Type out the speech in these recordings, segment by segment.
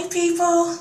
people.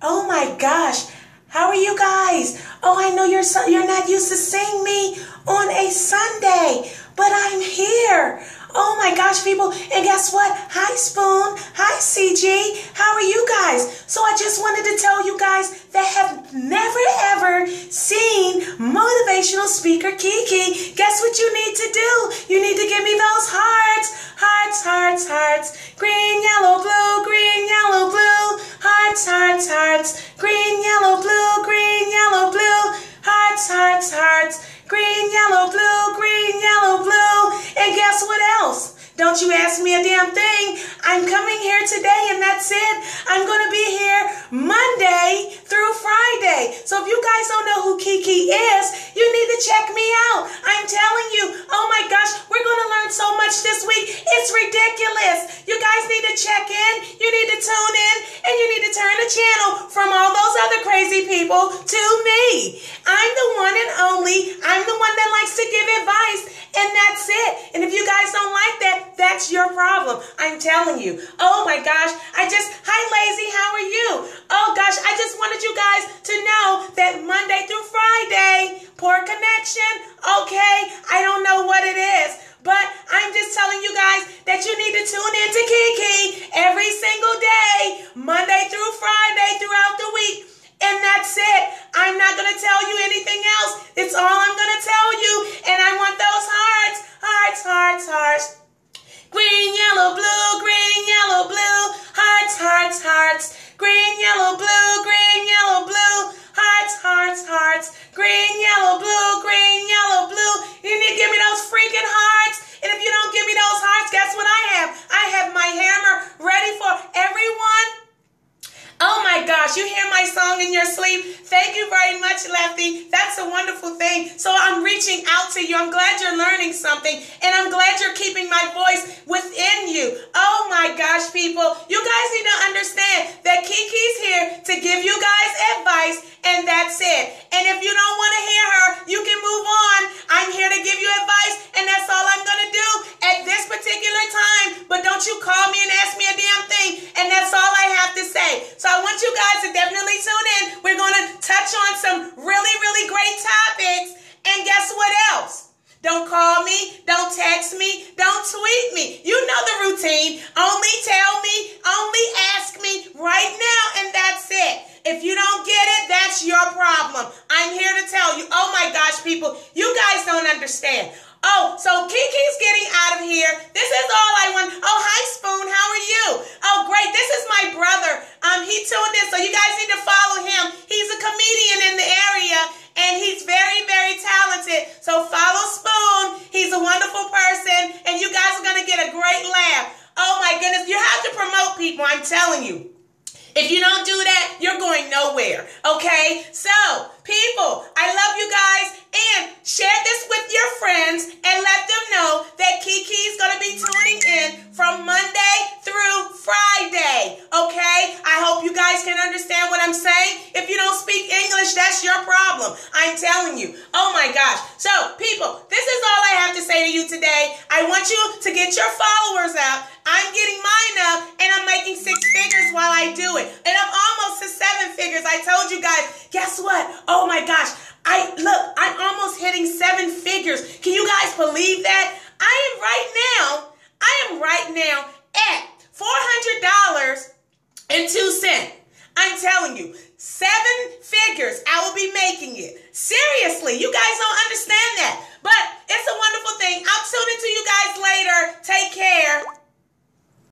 Oh my gosh. How are you guys? Oh, I know you're not used to seeing me on a Sunday, but I'm here. Oh my gosh, people. And guess what? Hi, Spoon. Hi, CG. How are you guys? So I just wanted to tell you guys that have never ever seen motivational speaker Kiki. Guess what you need to do? You need to give me those hearts. Hearts, hearts, hearts. Green, yellow, blue, green, yellow, blue. Hearts, hearts, hearts. Green, yellow, blue, green, yellow, blue. Hearts, hearts, hearts. Green, yellow, blue, green, yellow, blue. And guess what else? Don't you ask me a damn thing. I'm coming here today and that's it. I'm going to be here Monday through Friday. So if you guys don't know who Kiki is, you need to check me out. I'm telling you, oh my gosh, we're going to learn so much this week. It's ridiculous. You guys need to check in. You need to tune in and you need to turn the channel from all those other crazy people to me. I'm the one and only. I'm the one that likes to give advice and that's it. And if you guys don't like that, that's your problem. I'm telling you. Oh my gosh. Hi Lazy, how are you? Oh gosh, I just wanted you guys to know that Monday through Friday, poor connection. Okay, I don't know what it is, but I'm just telling you guys that you need to tune in to Kiki every single day, Monday through Friday throughout the week. And that's it. I'm not going to tell you anything else. It's all I'm going to tell you. And I want those hearts. Hearts, hearts, hearts. Green, yellow, blue, green, yellow, blue. Hearts, hearts, hearts. Green, yellow, blue, green, yellow, blue. Hearts, hearts, hearts. Green, yellow, blue, green, yellow, blue. You need to give me those freaking hearts. And if you don't give me those hearts, guess what I have? I have my hammer ready for everyone. Oh my gosh, you hear my song in your sleep? Thank you very much, Lefty. That's a wonderful thing. So I'm reaching out to you. I'm glad you're learning something. And I'm glad you're keeping my voice within you. Oh my gosh, people. You guys need to understand that Kiki's here to give you guys advice. And that's it. And if you don't want to hear her, you can move on. I'm here to give you advice. And that's all I'm going to do at this particular time. But don't you call me and ask me a damn thing. And that's all I have to say. So I want you guys to definitely tune in. We're going to touch on some really, really great topics. And guess what else? Don't call me. Don't text me. Don't tweet me. You know the routine. Only tell me. Only ask me right now. And that's it. If you don't get it, that's your problem. I'm here to tell you. Oh my gosh, people. You guys don't understand. Oh, so Kiki's getting out of here. This is all I want. Oh, hi, Spoon. How are you? Oh, great. This is my brother. He tuned in, so you guys need to follow him. He's a comedian in the area, and he's very, very talented. So follow Spoon. He's a wonderful person, and you guys are going to get a great laugh. Oh, my goodness. You have to promote people, I'm telling you. If you don't do that, you're going nowhere, okay? So, people, I love you guys, and share this with your friends and let them know that Kiki's going to be tuning in from Monday through Friday, okay? I hope you guys can understand what I'm saying. If you don't speak English, that's your problem. I'm telling you. Oh, my gosh. So, people, this is all I have to say to you today. I want you to get your followers out. I'm getting mine up, and I'm making 6 figures while I do it. And I'm almost to 7 figures. I told you guys, guess what? Oh my gosh. I'm almost hitting 7 figures. Can you guys believe that? I am right now at $400.02. I'm telling you, 7 figures I will be making it. Seriously, you guys don't understand that. But it's a wonderful